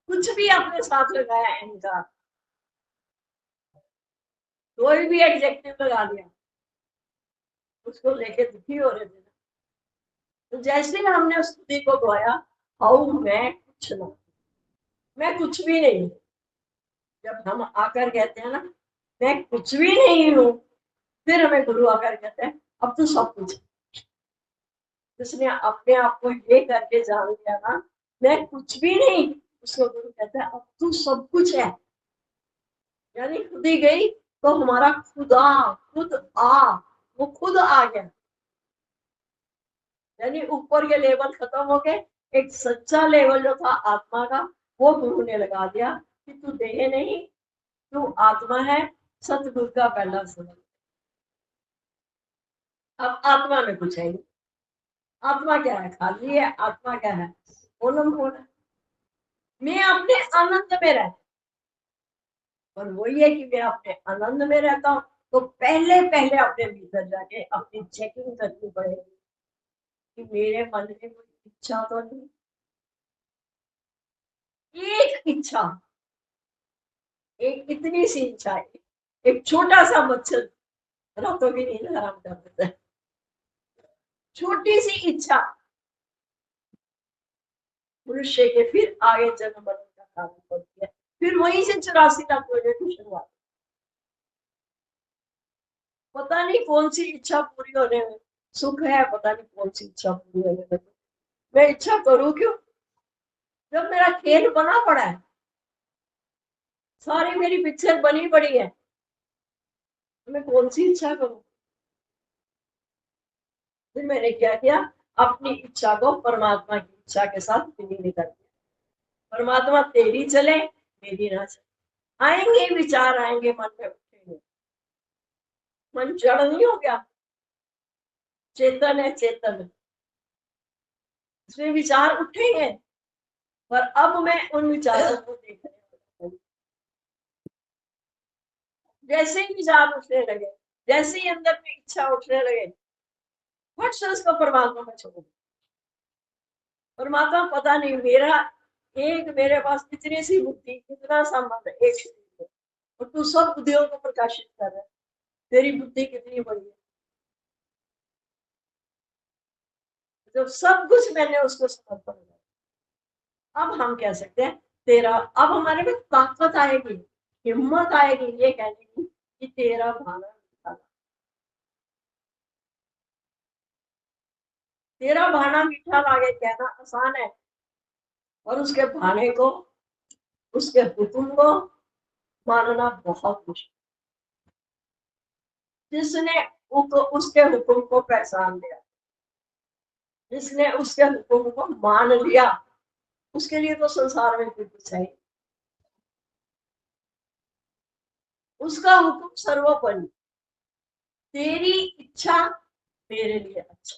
कुछ भी अपने साथ लगाया अहंकार, कोई भी एडजेक्टिव लगा दिया, उसको लेके दुखी हो रहे थे। तो जैसे ही हमने उस खुदी को गवाया, हाउ मैं कुछ ना, मैं कुछ भी नहीं। जब हम आकर कहते हैं ना मैं कुछ भी नहीं हूँ, फिर हमें गुरु आकर कहते हैं अब तो सब कुछ। उसने अपने आप को ये करके जान लिया ना, मैं कुछ भी नहीं, उसको गुरु कहता है अब तू सब कुछ है। यानी खुद ही गई तो हमारा खुदा, खुद आ, वो खुद आ गया। यानी ऊपर के लेवल खत्म हो गए, एक सच्चा लेवल जो था आत्मा का, वो गुरु ने लगा दिया कि तू देह नहीं, तू आत्मा है। सतगुरु का पहला समझ। अब आत्मा में कुछ है नहीं। आत्मा क्या है? खाली है। आत्मा क्या है? ओलम खोल है। मैं अपने आनंद में रहता, पर वही है कि मैं अपने आनंद में रहता हूँ, तो पहले पहले अपने भीतर जाके अपनी चेकिंग करनी पड़ेगी कि मेरे मन में कोई इच्छा तो नहीं। एक इच्छा, एक इतनी सी इच्छा है, एक छोटा सा मच्छर रातों की नींद हराम कर देता है। छोटी सी इच्छा मनुष्य के फिर आगे जन्म मरण का कारण बनती है। फिर वहीं से 84 लाख वर्षों की शुरुआत। पता नहीं कौन सी इच्छा पूरी होने में सुख है, पता नहीं कौन सी इच्छा पूरी होने में। मैं इच्छा करूं क्यों, जब मेरा खेल बना पड़ा है, सारी मेरी पिक्चर बनी पड़ी है, तो मैं कौन सी इच्छा करूं? फिर मैंने क्या किया, अपनी इच्छा को परमात्मा की इच्छा के साथ विलीन कर दिया। परमात्मा तेरी चले, मेरी ना चले। आएंगे विचार, आएंगे मन में उठेंगे। मन जड़ नहीं हो गया, चेतन है, चेतन, इसमें विचार उठेंगे। पर अब मैं उन विचारों को देख रही हूँ, जैसे ही विचार उठने लगे, जैसे ही अंदर में इच्छा उठने लगे, फट से उसको परमात्मा में छोड़। परमात्मा पता नहीं, मेरे पास इतनी सी बुद्धि, इतना संबंध है एक शरीर में, और तू सब बुद्धियों को प्रकाशित कर रहा है, तेरी बुद्धि कितनी बड़ी है। जब सब कुछ मैंने उसको समर्पण किया, अब हम कह सकते हैं तेरा, अब हमारे में ताकत आएगी, हिम्मत आएगी ये कहने की कि तेरा भाना मीठा, तेरा भाना मीठा लागे कहना आसान है, और उसके भाने को, उसके हुक्म को मानना बहुत मुश्किल। जिसने उसके हुक्म को पहचान लिया, जिसने उसके हुक्म को मान लिया, उसके लिए तो संसार में कुछ है। उसका हुक्म सर्वोपरि, तेरी इच्छा मेरे लिए अच्छा।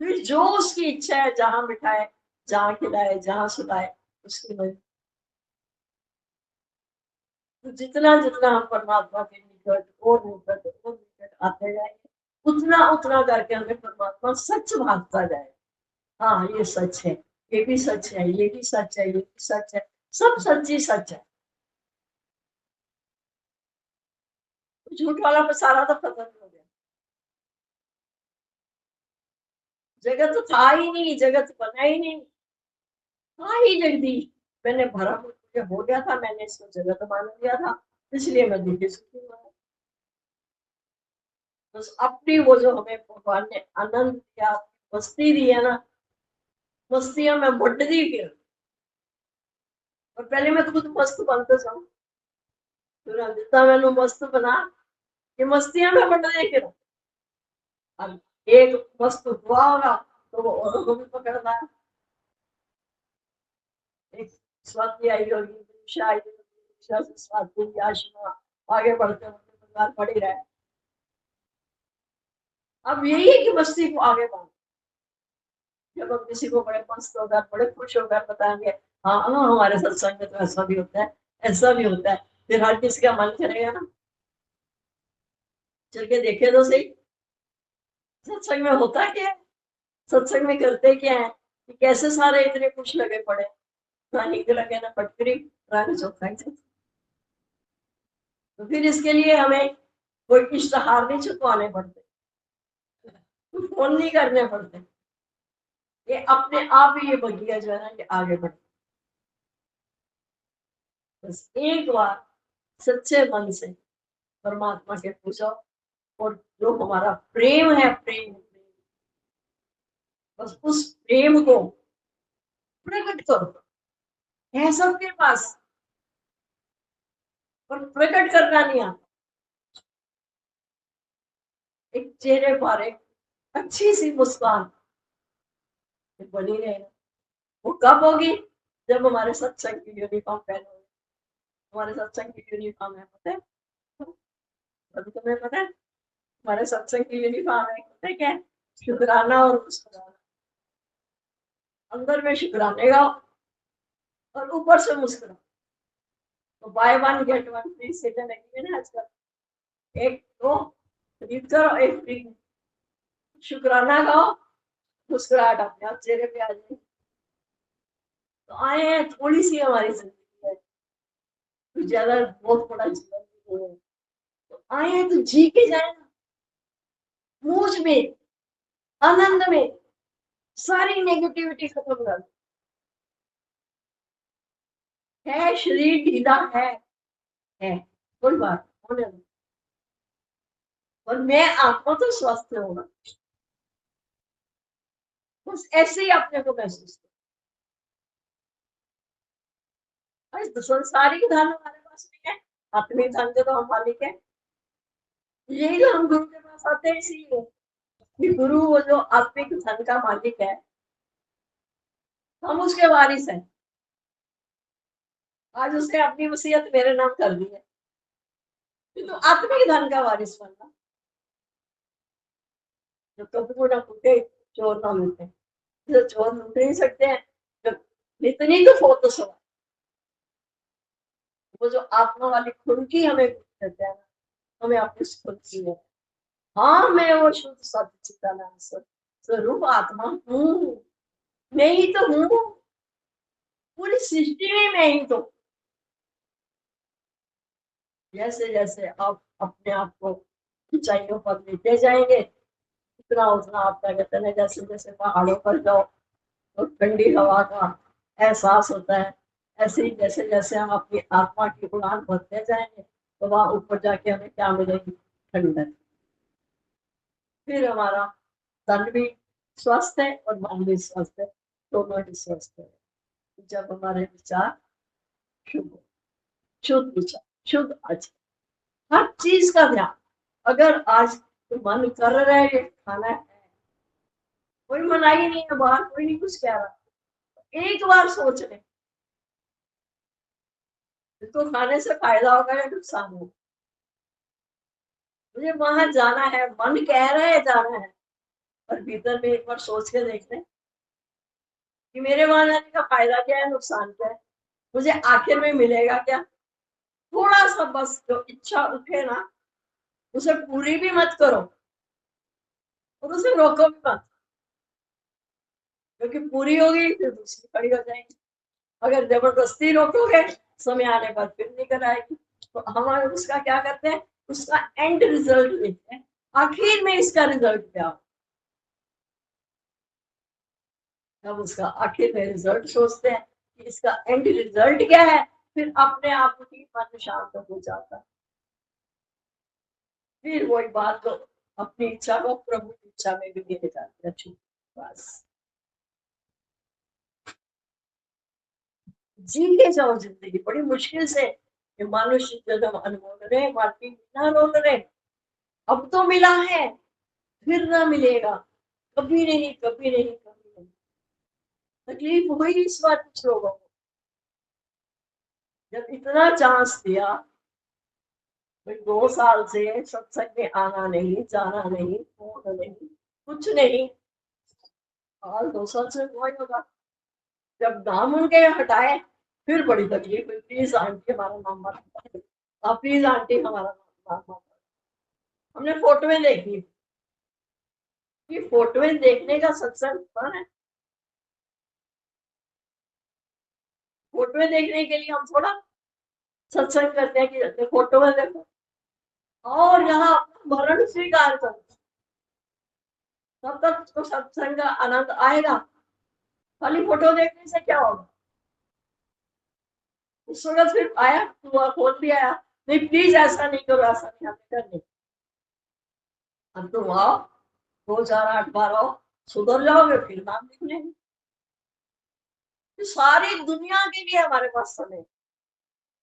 फिर जो उसकी इच्छा है, जहां बिठाए, जहां खिलाए, जहां सुलाए, उसकी मर्जी। तो जितना जितना हम परमात्मा के निकट और निकट और निकट आते जाएंगे, उतना उतना करके हमें परमात्मा सच भागता जाए। हाँ ये सच है, ये भी सच है, ये भी सच है, ये भी सच है, सब सच ही सच है। झूठ वाला पसारा तो खत्म हो गया, जगत था ही नहीं, जगत बना ही नहीं। हाँ ही जगदीश, मैंने भरा मुझे हो गया था, मैंने इसको जगत मान लिया था, इसलिए मैं दुखी सुखी हुआ। बस अपनी वो जो हमें भगवान ने आनंद दिया, मस्ती दी है ना, मस्तियां में बढ़ दी फिर। और पहले मैं खुद मस्त बनते जाऊं, फिर जितना मैंने मस्त बना कि मस्तियां में बढ़ दी फिर। अब एक मस्त हुआ होगा तो वो औरों को भी पकड़ना है। एक स्वाति आई होगी, दिशा आई होगी, दिशा से स्वाति, आशमा, आगे बढ़ते बढ़ते परिवार पड़ ही रहा है। अब यही है कि मस्ती को आगे बढ़ो। जब हम किसी को बड़े मस्त होकर, बड़े खुश होकर बताएंगे, हाँ हाँ हमारे सत्संग में तो ऐसा भी होता है, ऐसा भी होता है, फिर हर किसी का मन करेगा ना चल के देखे तो सही, सत्संग में होता क्या है, सत्संग में करते क्या है, कि कैसे सारे इतने खुश लगे पड़े, रानी के लगे ना पटकरी, रानी चौथा। तो फिर इसके लिए हमें कोई इश्तहार नहीं छुपवाने पड़ते, फोन नहीं करने पड़ते, ये अपने आप ही ये बगिया जो है ना ये आगे बढ़े। बस एक बार सच्चे मन से परमात्मा के पूछो, और जो हमारा प्रेम है, प्रेम, बस उस प्रेम को प्रकट करो, है सबके पास, पर प्रकट करना नहीं आता। एक चेहरे पर एक अच्छी सी मुस्कान बनी रहे, वो कब होगी, जब हमारे सत्संग की यूनिफॉर्म पहनोगे। हमारे सत्संग की यूनिफॉर्म है पता है, अभी तुम्हें पता है हमारे सत्संग की यूनिफॉर्म है पता है क्या है? शुक्राना और मुस्कुराना। अंदर में शुक्राने गाओ और ऊपर से मुस्कुराओ। तो buy one get one free sale लगी है ना आजकल, एक दो खरीद करो एक फ्री। शुक्राना गाओ, मुस्कुराहट अपने आप चेहरे पे आ जाएगी। तो आए हैं, थोड़ी सी हमारी जिंदगी है, कुछ ज्यादा बहुत बड़ा जीवन नहीं है, तो आए हैं तो जी के जाए ना, मौज में, आनंद में, सारी नेगेटिविटी खत्म कर। है शरीर ढीला है कोई बात होने दो, और मैं आत्मा तो स्वस्थ होगा, बस ऐसे ही अपने को महसूस करो। संसारिक धन हमारे पास नहीं है, आत्मिक धन के तो हम मालिक है। यही तो हम गुरु के पास आते हैं इसीलिए कि गुरु वो जो आत्मिक धन का मालिक है, हम उसके वारिस हैं। आज उसने अपनी वसीयत मेरे नाम कर दी है, तो आत्मिक धन का वारिस बनना। जो कभी ना फूटे, चोर ना लूटे। जो चोर लूट नहीं सकते हैं, जब इतनी तो फोटो सवाल, वो जो आत्मा वाली खुड़की हमें देते हैं ना, हमें अपनी खुड़की है। हाँ, मैं वो शुद्ध सत्य चित्तानंद स्वरूप आत्मा हूँ, मैं ही तो हूँ, पूरी सृष्टि में मैं ही तो। जैसे जैसे आप अपने आप को ऊंचाइयों पर लेते जाएंगे, उतना उतना आपका कहते हैं, जैसे जैसे पहाड़ों पर जाओ तो ठंडी हवा का एहसास होता है, ऐसे ही जैसे जैसे हम अपनी आत्मा की उड़ान भरते जाएंगे, तो वहां ऊपर जाके हमें क्या मिलेगी? ठंडक। फिर हमारा तन भी स्वस्थ है और मन भी स्वस्थ है, दोनों ही स्वस्थ है। जब हमारे विचार शुभ, शुद्ध विचार, शुद्ध आचरण, हर चीज का ध्यान। अगर आज मन कर रहा है खाना है, कोई मनाही नहीं है, बाहर कोई नहीं कुछ कह रहा, एक बार सोच ले इसको खाने से फायदा होगा या नुकसान होगा। मुझे वहां जाना है, मन कह रहा है जाना है, और भीतर में एक बार सोच के देख ले कि मेरे वहां जाने का फायदा क्या है, नुकसान क्या है, मुझे आखिर में मिलेगा क्या। थोड़ा सा बस जो इच्छा उठे ना, उसे पूरी भी मत करो और उसे रोको भी मत, क्योंकि पूरी होगी फिर दूसरी खड़ी हो जाएगी। अगर जबरदस्ती रोकोगे, समय आने पर फिर निकल आएगी। तो हम उसका क्या करते हैं, उसका एंड रिजल्ट देखते हैं, आखिर में इसका रिजल्ट क्या हो। तब उसका आखिर में रिजल्ट सोचते हैं कि इसका एंड रिजल्ट क्या है, फिर अपने आप ही मन शांत हो जाता है। फिर वही बात को, अपनी इच्छा को प्रभु की इच्छा में भी ले जाते हैं। ठीक, बस जी के जाओ जिंदगी बड़ी मुश्किल से, ये मानुष्य जन्म अनमोल रहे, माटी बिना रोल रहे। अब तो मिला है, फिर ना मिलेगा, कभी नहीं, कभी नहीं, कभी नहीं। तकलीफ हुई इस बार कुछ लोगों को, जब इतना चांस दिया, भाई 2 साल से सत्संग में आना नहीं, जाना नहीं, फोन नहीं, कुछ नहीं, और 2 साल से वही होगा। जब नाम उनके हटाए, फिर बड़ी तकलीफ हुई, प्लीज आंटी हमारा नाम मत हटाइए। प्लीज आंटी हमारा नाम मत हटाइए। हमने फोटो में देखी कि फोटो में देखने का सत्संग फन है, फोटो में देखने के लिए हम थोड़ा सत्संग करते हैं कि फोटो में देखो, और यहाँ अपना भरण स्वीकार करो, तब तक तो सत्संग का आनंद आएगा। खाली फोटो देखने से क्या होगा? उस वक्त फिर आया, हुआ फोन भी आया, नहीं प्लीज ऐसा नहीं करो, ऐसा नहीं हमें करने। अब तो आओ, 2 4 8 बार आओ, सुधर जाओगे, फिर नाम लिख लेंगे। सारी दुनिया के लिए हमारे पास समय है,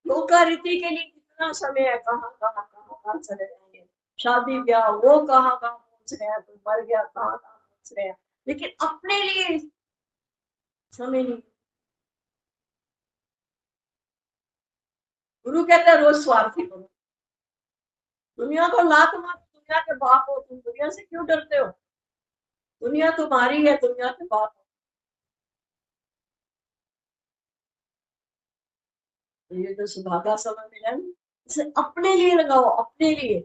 लोका रीति के लिए कितना समय है, कहाँ कहाँ कहाँ कहाँ चले जाएंगे। शादी ब्याह वो कहाँ कहाँ पहुंच रहे हैं, तो मर गया कहाँ कहाँ पहुंच रहे हैं, लेकिन अपने लिए समय नहीं। गुरु कहता है रोज स्वार्थी बनो, दुनिया को लात मार, दुनिया के बाप हो तुम, दुनिया से क्यों डरते हो? दुनिया तुम्हारी है, दुनिया के बाप हो। तो ये जो सुभागा समय मिला है, इसे अपने लिए लगाओ, अपने लिए।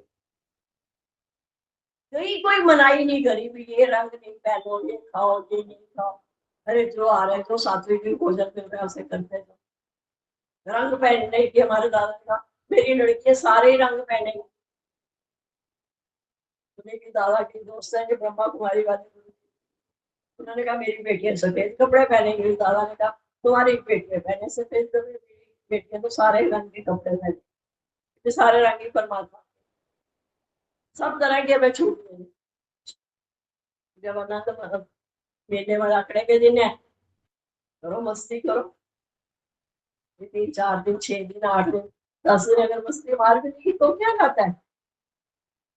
कहीं कोई मनाही नहीं करी भी, ये रंग नहीं पहनो, ये खाओ, ये नहीं खाओ। अरे जो आ रहे हैं, जो सात्विक भोजन मिल रहा है उसे करते हैं। रंग पहनने की हमारे दादा ने कहा, मेरी लड़कियां सारे ही रंग पहनेंगे। मेरी दादा की दोस्त है जो ब्रह्मा कुमारी वाले गुरु जी, उन्होंने कहा मेरी बेटियां सफेद कपड़े पहनेंगी। मेरी दादा ने कहा तुम्हारी बेटियां पहने सफेद कपड़े, मेरी बेटियां तो सारे रंग के कपड़े पहने, सारे रंग ही परमात्मा, सब तरह के हमें छूट मिली। जब अनंत मेले में आंकड़े के दिन है, करो मस्ती करो, 3 4 दिन, 6 दिन, 8 दिन, 10 दिन अगर मस्ती मार भी ली तो क्या जाता है?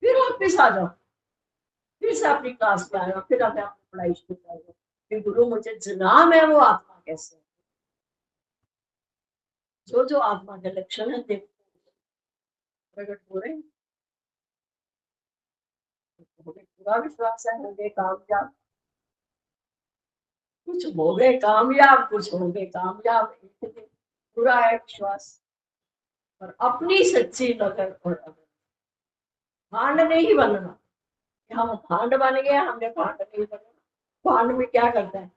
फिर वापिस आ जाओ, फिर से अपनी क्लास में आएगा, फिर अपने आप पढ़ाई शुरू करेगा कि गुरु मुझे जना मैं वो आत्मा कैसे। जो जो आत्मा के लक्षण है देखो प्रकट हो रहे हैं। हमें पूरा विश्वास है होंगे कामयाब, कुछ हो गए कामयाब, कुछ हो गए कामयाब, एक दिन पूरा है विश्वास। पर अपनी सच्ची लगन और भांड नहीं बनना कि हम भांड बन गए, हमने भांड नहीं बनना। भांड में क्या करता है,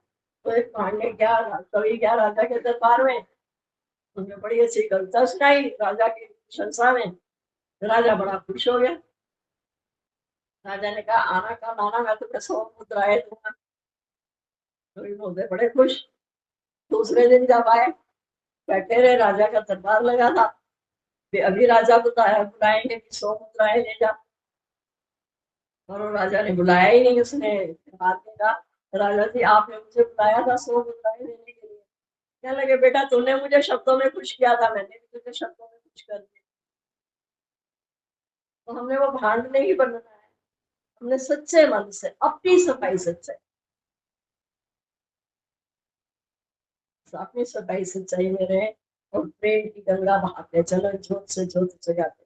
तो एक भांड ने क्या कभी क्या राजा के दरबार में उन्होंने बड़ी अच्छी कविता सुनाई राजा की प्रशंसा में। राजा बड़ा खुश हो गया। राजा ने कहा आना कल आना, मैं तुम्हें 100 मुद्राएं दूंगा। तो बड़े खुश। दूसरे दिन जब आए, बैठे रहे, राजा का दरबार लगा था, अभी राजा बुलाएंगे कि 100 मुद्राएं ले जा। और वो राजा ने बुलाया ही नहीं। उसने बात में कहा राजा जी आपने मुझे बुलाया था 100 मुद्राएं लेने के लिए। कहने लगे बेटा तूने मुझे शब्दों में खुश किया था, मैंने भी तुझे शब्दों में खुश कर दिया। तो हमने वो भांड नहीं बनना है, हमने सच्चे मन से अपनी सफाई सच्चाई, अपनी सफाई सच्चाई में रहे और प्रेम की गंगा बहाते चलो, ज्योत से ज्योत जगाते।